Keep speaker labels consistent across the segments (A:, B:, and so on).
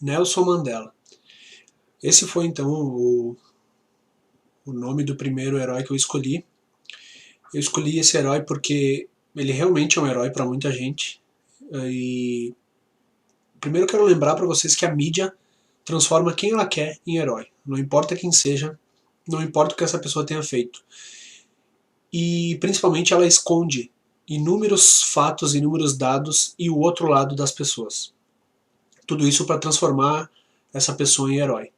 A: Nelson Mandela. Esse foi então o nome do primeiro herói que eu escolhi. Eu escolhi esse herói porque ele realmente é um herói para muita gente. E primeiro eu quero lembrar para vocês que a mídia transforma quem ela quer em herói. Não importa quem seja, não importa o que essa pessoa tenha feito. E principalmente ela esconde inúmeros fatos, inúmeros dados e o outro lado das pessoas. Tudo isso para transformar essa pessoa em herói.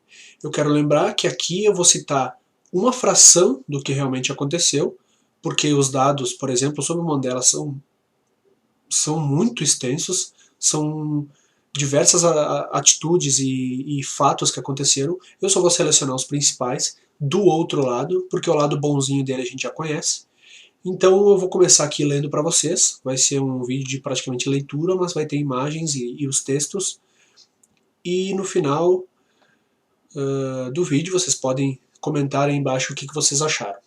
A: Eu quero lembrar que aqui eu vou citar uma fração do que realmente aconteceu, porque os dados, por exemplo, sobre o Mandela são muito extensos, são diversas atitudes e fatos que aconteceram. Eu só vou selecionar os principais do outro lado, porque o lado bonzinho dele a gente já conhece. Então eu vou começar aqui lendo para vocês. Vai ser um vídeo de praticamente leitura, mas vai ter imagens e os textos. E no final do vídeo vocês podem comentar aí embaixo o que vocês acharam.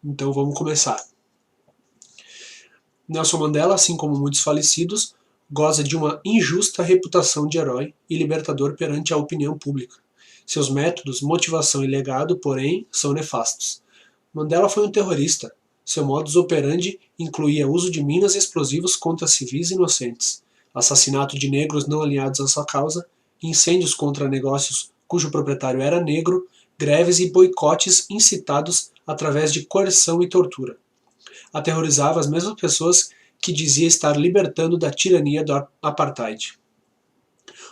A: Então vamos começar. Nelson Mandela, assim como muitos falecidos, goza de uma injusta reputação de herói e libertador perante a opinião pública. Seus métodos, motivação e legado, porém, são nefastos. Mandela foi um terrorista. Seu modus operandi incluía uso de minas e explosivos contra civis inocentes, assassinato de negros não alinhados à sua causa, incêndios contra negócios cujo proprietário era negro, greves e boicotes incitados através de coerção e tortura. Aterrorizava as mesmas pessoas que dizia estar libertando da tirania do apartheid.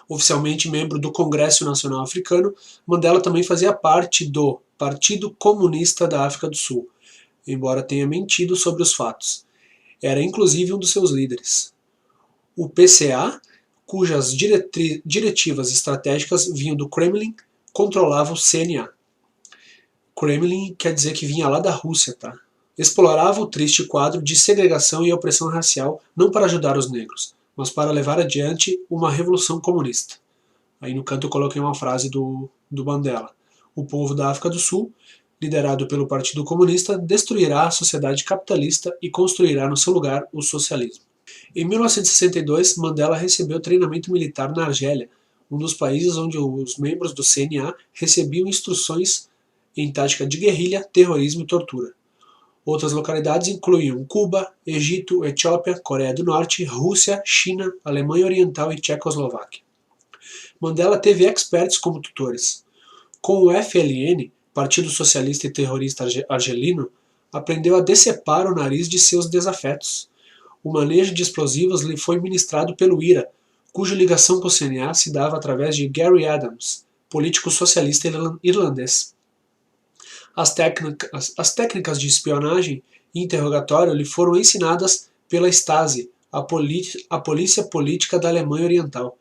A: Oficialmente membro do Congresso Nacional Africano, Mandela também fazia parte do Partido Comunista da África do Sul, embora tenha mentido sobre os fatos. Era inclusive um dos seus líderes. O PCA, cujas diretivas estratégicas vinham do Kremlin, controlava o CNA. Kremlin quer dizer que vinha lá da Rússia, tá? Explorava o triste quadro de segregação e opressão racial não para ajudar os negros, mas para levar adiante uma revolução comunista. Aí no canto eu coloquei uma frase do Mandela. O povo da África do Sul, liderado pelo Partido Comunista, destruirá a sociedade capitalista e construirá no seu lugar o socialismo. Em 1962, Mandela recebeu treinamento militar na Argélia, um dos países onde os membros do CNA recebiam instruções em tática de guerrilha, terrorismo e tortura. Outras localidades incluíam Cuba, Egito, Etiópia, Coreia do Norte, Rússia, China, Alemanha Oriental e Tchecoslováquia. Mandela teve experts como tutores. Com o FLN, Partido Socialista e Terrorista Argelino, aprendeu a decepar o nariz de seus desafetos. O manejo de explosivos lhe foi ministrado pelo IRA, cuja ligação com o CNA se dava através de Gary Adams, político socialista irlandês. As técnicas de espionagem e interrogatório lhe foram ensinadas pela Stasi, a polícia política da Alemanha Oriental.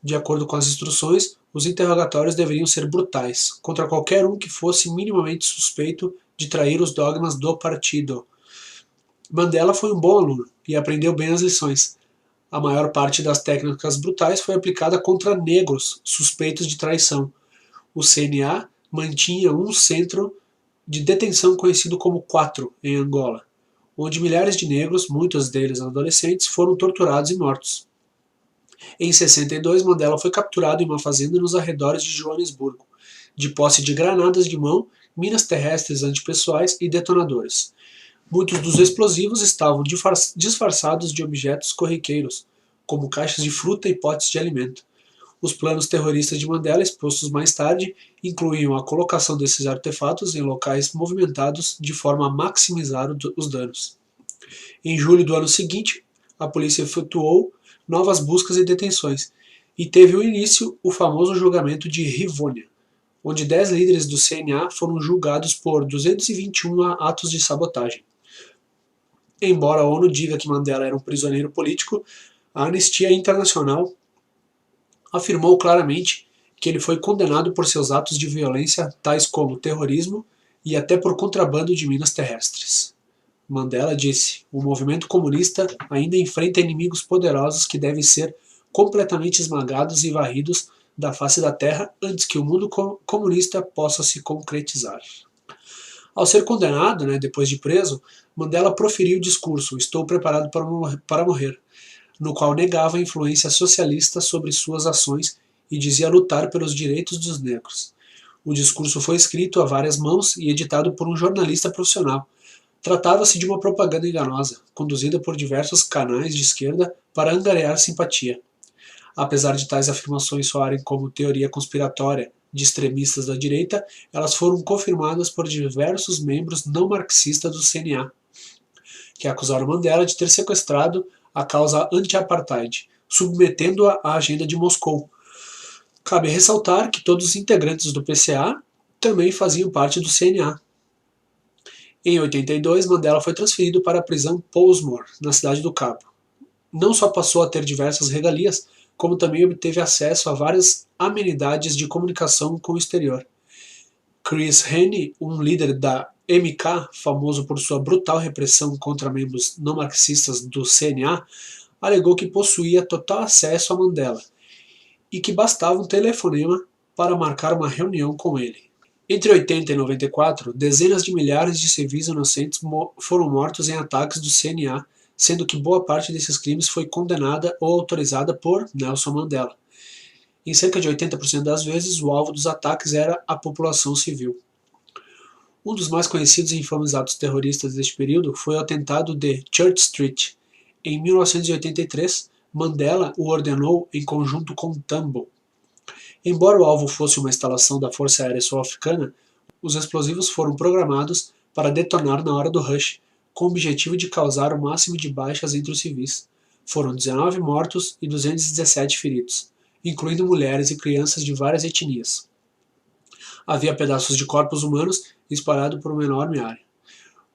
A: De acordo com as instruções, os interrogatórios deveriam ser brutais, contra qualquer um que fosse minimamente suspeito de trair os dogmas do partido. Mandela foi um bom aluno e aprendeu bem as lições. A maior parte das técnicas brutais foi aplicada contra negros suspeitos de traição. O CNA mantinha um centro de detenção conhecido como 4 em Angola, onde milhares de negros, muitos deles adolescentes, foram torturados e mortos. Em 62, Mandela foi capturado em uma fazenda nos arredores de Joanesburgo, de posse de granadas de mão, minas terrestres antipessoais e detonadores. Muitos dos explosivos estavam disfarçados de objetos corriqueiros, como caixas de fruta e potes de alimento. Os planos terroristas de Mandela, expostos mais tarde, incluíam a colocação desses artefatos em locais movimentados de forma a maximizar os danos. Em julho do ano seguinte, a polícia efetuou novas buscas e detenções, e teve o início o famoso julgamento de Rivonia, onde 10 líderes do CNA foram julgados por 221 atos de sabotagem. Embora a ONU diga que Mandela era um prisioneiro político, a Anistia Internacional afirmou claramente que ele foi condenado por seus atos de violência, tais como terrorismo e até por contrabando de minas terrestres. Mandela disse: o movimento comunista ainda enfrenta inimigos poderosos que devem ser completamente esmagados e varridos da face da terra antes que o mundo comunista possa se concretizar. Ao ser condenado, depois de preso, Mandela proferiu o discurso "Estou preparado para morrer", no qual negava a influência socialista sobre suas ações e dizia lutar pelos direitos dos negros. O discurso foi escrito a várias mãos e editado por um jornalista profissional. Tratava-se de uma propaganda enganosa, conduzida por diversos canais de esquerda para angariar simpatia. Apesar de tais afirmações soarem como teoria conspiratória de extremistas da direita, elas foram confirmadas por diversos membros não marxistas do CNA, que acusaram Mandela de ter sequestrado a causa anti-apartheid, submetendo-a à agenda de Moscou. Cabe ressaltar que todos os integrantes do PCA também faziam parte do CNA. Em 82, Mandela foi transferido para a prisão Pollsmoor, na cidade do Cabo. Não só passou a ter diversas regalias, como também obteve acesso a várias amenidades de comunicação com o exterior. Chris Hani, um líder da MK, famoso por sua brutal repressão contra membros não marxistas do CNA, alegou que possuía total acesso a Mandela e que bastava um telefonema para marcar uma reunião com ele. Entre 80 e 94, dezenas de milhares de civis inocentes foram mortos em ataques do CNA, sendo que boa parte desses crimes foi condenada ou autorizada por Nelson Mandela. Em cerca de 80% das vezes, o alvo dos ataques era a população civil. Um dos mais conhecidos e infames atos terroristas deste período foi o atentado de Church Street. Em 1983, Mandela o ordenou em conjunto com Tambo. Embora o alvo fosse uma instalação da Força Aérea Sul-Africana, os explosivos foram programados para detonar na hora do rush, com o objetivo de causar o máximo de baixas entre os civis. Foram 19 mortos e 217 feridos, incluindo mulheres e crianças de várias etnias. Havia pedaços de corpos humanos espalhados por uma enorme área.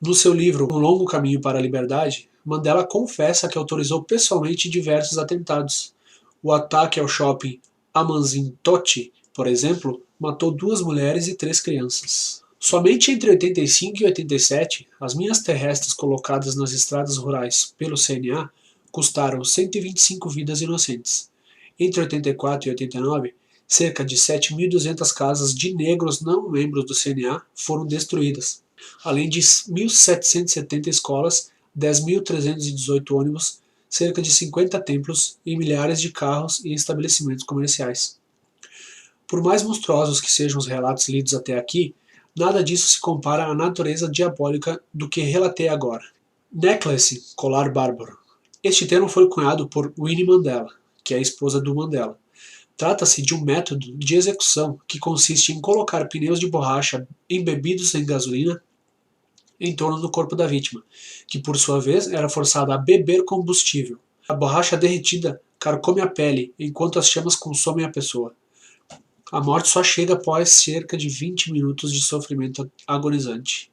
A: No seu livro Um Longo Caminho para a Liberdade, Mandela confessa que autorizou pessoalmente diversos atentados. O ataque ao shopping Amanzimtoti, por exemplo, matou 2 mulheres e 3 crianças. Somente entre 85 e 87, as minhas terrestres colocadas nas estradas rurais pelo CNA custaram 125 vidas inocentes. Entre 84 e 89, cerca de 7.200 casas de negros não membros do CNA foram destruídas, além de 1.770 escolas, 10.318 ônibus, cerca de 50 templos e milhares de carros e estabelecimentos comerciais. Por mais monstruosos que sejam os relatos lidos até aqui, nada disso se compara à natureza diabólica do que relatei agora. Necklace, colar bárbaro. Este termo foi cunhado por Winnie Mandela, que é a esposa do Mandela. Trata-se de um método de execução que consiste em colocar pneus de borracha embebidos em gasolina em torno do corpo da vítima, que por sua vez era forçada a beber combustível. A borracha derretida carcome a pele, enquanto as chamas consomem a pessoa. A morte só chega após cerca de 20 minutos de sofrimento agonizante.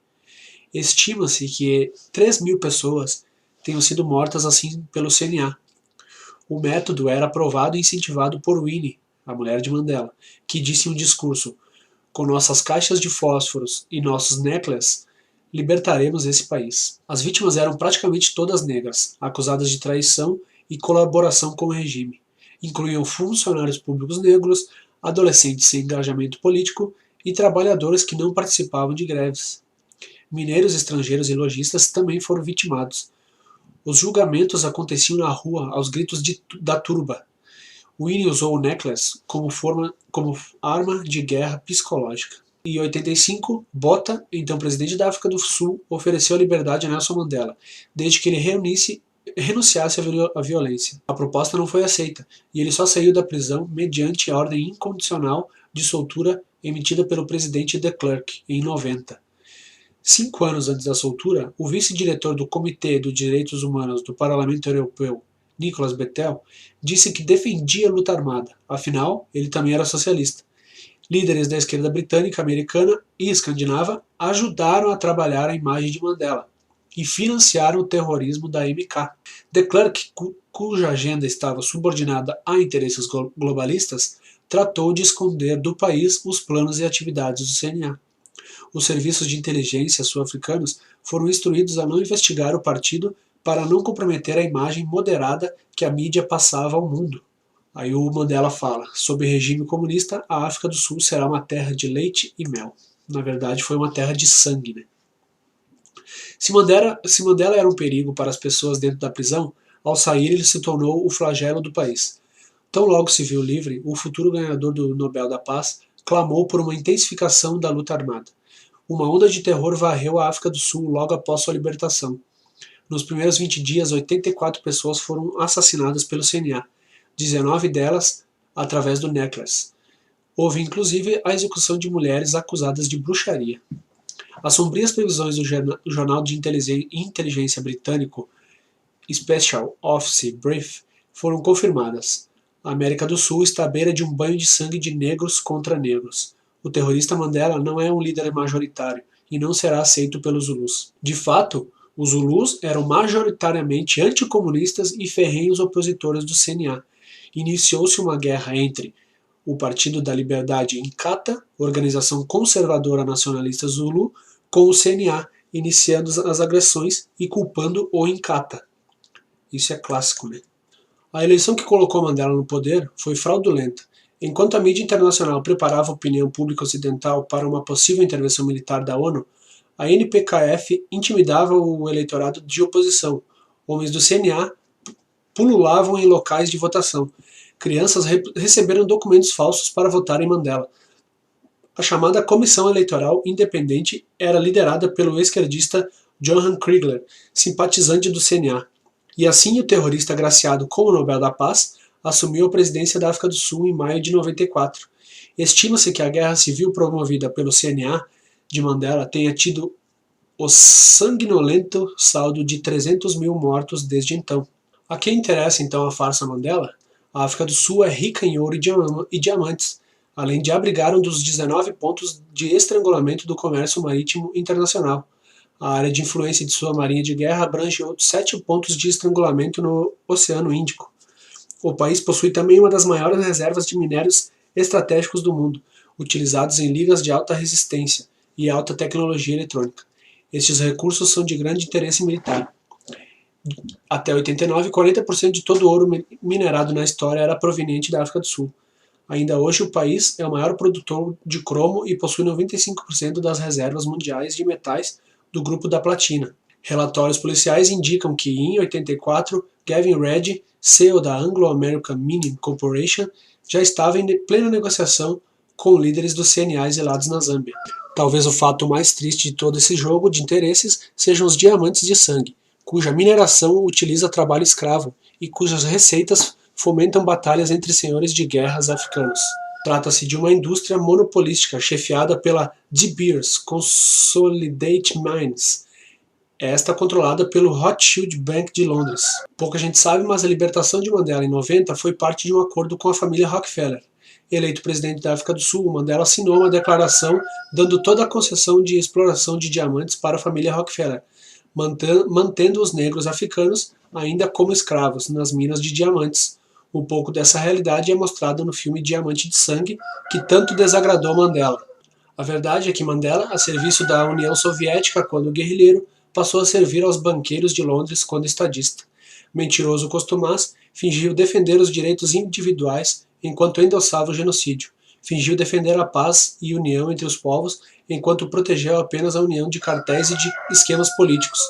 A: Estima-se que 3.000 pessoas tenham sido mortas assim pelo CNA. O método era aprovado e incentivado por Winnie, a mulher de Mandela, que disse em um discurso: "Com nossas caixas de fósforos e nossos necklaces, libertaremos esse país." As vítimas eram praticamente todas negras, acusadas de traição e colaboração com o regime. Incluíam funcionários públicos negros, adolescentes sem engajamento político e trabalhadores que não participavam de greves. Mineiros estrangeiros e lojistas também foram vitimados. Os julgamentos aconteciam na rua aos gritos da turba. Winnie usou o necklace como arma de guerra psicológica. Em 85, Botha, então presidente da África do Sul, ofereceu a liberdade a Nelson Mandela, desde que ele renunciasse à violência. A proposta não foi aceita, e ele só saiu da prisão mediante a ordem incondicional de soltura emitida pelo presidente de Klerk, em 90. 5 anos antes da soltura, o vice-diretor do Comitê dos Direitos Humanos do Parlamento Europeu, Nicolas Bettel, disse que defendia a luta armada, afinal, ele também era socialista. Líderes da esquerda britânica, americana e escandinava ajudaram a trabalhar a imagem de Mandela e financiaram o terrorismo da MK. De Klerk, cuja agenda estava subordinada a interesses globalistas, tratou de esconder do país os planos e atividades do CNA. Os serviços de inteligência sul-africanos foram instruídos a não investigar o partido para não comprometer a imagem moderada que a mídia passava ao mundo. Aí o Mandela fala: sob regime comunista, a África do Sul será uma terra de leite e mel. Na verdade, foi uma terra de sangue, né? Se Mandela era um perigo para as pessoas dentro da prisão, ao sair ele se tornou o flagelo do país. Tão logo se viu livre, o futuro ganhador do Nobel da Paz clamou por uma intensificação da luta armada. Uma onda de terror varreu a África do Sul logo após sua libertação. Nos primeiros 20 dias, 84 pessoas foram assassinadas pelo CNA, 19 delas através do Necklace. Houve inclusive a execução de mulheres acusadas de bruxaria. As sombrias previsões do jornal de inteligência britânico Special Office Brief foram confirmadas. A América do Sul está à beira de um banho de sangue de negros contra negros. O terrorista Mandela não é um líder majoritário e não será aceito pelos Zulus. De fato, os Zulus eram majoritariamente anticomunistas e ferrenhos opositores do CNA. Iniciou-se uma guerra entre o Partido da Liberdade Inkatha, organização conservadora nacionalista Zulu, com o CNA, iniciando as agressões e culpando o Inkatha. Isso é clássico, né? A eleição que colocou Mandela no poder foi fraudulenta. Enquanto a mídia internacional preparava a opinião pública ocidental para uma possível intervenção militar da ONU, a NPKF intimidava o eleitorado de oposição. Homens do CNA pululavam em locais de votação. Crianças receberam documentos falsos para votar em Mandela. A chamada Comissão Eleitoral Independente era liderada pelo esquerdista Johan Kriegler, simpatizante do CNA. E assim o terrorista agraciado com o Nobel da Paz assumiu a presidência da África do Sul em maio de 94. Estima-se que a guerra civil promovida pelo CNA de Mandela tenha tido o sanguinolento saldo de 300 mil mortos desde então. A quem interessa então a farsa Mandela? A África do Sul é rica em ouro e diamantes, além de abrigar um dos 19 pontos de estrangulamento do comércio marítimo internacional. A área de influência de sua marinha de guerra abrange outros 7 pontos de estrangulamento no Oceano Índico. O país possui também uma das maiores reservas de minérios estratégicos do mundo, utilizados em ligas de alta resistência e alta tecnologia eletrônica. Estes recursos são de grande interesse militar. Até 89, 40% de todo o ouro minerado na história era proveniente da África do Sul. Ainda hoje, o país é o maior produtor de cromo e possui 95% das reservas mundiais de metais do grupo da platina. Relatórios policiais indicam que, em 84, Gavin Reddy, CEO da Anglo-American Mining Corporation, já estava em plena negociação com líderes do CNA exilados na Zâmbia. Talvez o fato mais triste de todo esse jogo de interesses sejam os diamantes de sangue, cuja mineração utiliza trabalho escravo e cujas receitas fomentam batalhas entre senhores de guerras africanos. Trata-se de uma indústria monopolística chefiada pela De Beers Consolidated Mines, esta controlada pelo Rothschild Bank de Londres. Pouca gente sabe, mas a libertação de Mandela em 90 foi parte de um acordo com a família Rockefeller. Eleito presidente da África do Sul, Mandela assinou uma declaração dando toda a concessão de exploração de diamantes para a família Rockefeller, mantendo os negros africanos ainda como escravos nas minas de diamantes. Um pouco dessa realidade é mostrado no filme Diamante de Sangue, que tanto desagradou Mandela. A verdade é que Mandela, a serviço da União Soviética quando guerrilheiro, passou a servir aos banqueiros de Londres quando estadista. Mentiroso costumaz, fingiu defender os direitos individuais enquanto endossava o genocídio. Fingiu defender a paz e união entre os povos enquanto protegeu apenas a união de cartéis e de esquemas políticos.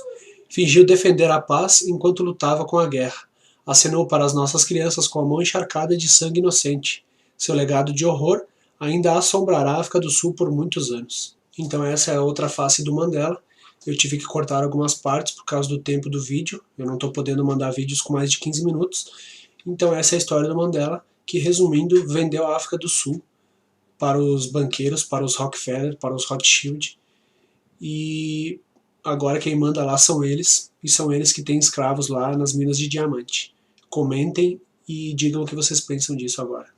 A: Fingiu defender a paz enquanto lutava com a guerra. Acenou para as nossas crianças com a mão encharcada de sangue inocente. Seu legado de horror ainda assombrará a África do Sul por muitos anos. Então essa é a outra face do Mandela. Eu tive que cortar algumas partes por causa do tempo do vídeo. Eu não estou podendo mandar vídeos com mais de 15 minutos. Então essa é a história do Mandela, que resumindo, vendeu a África do Sul para os banqueiros, para os Rockefeller, para os Rothschild. E agora quem manda lá são eles, e são eles que têm escravos lá nas minas de diamante. Comentem e digam o que vocês pensam disso agora.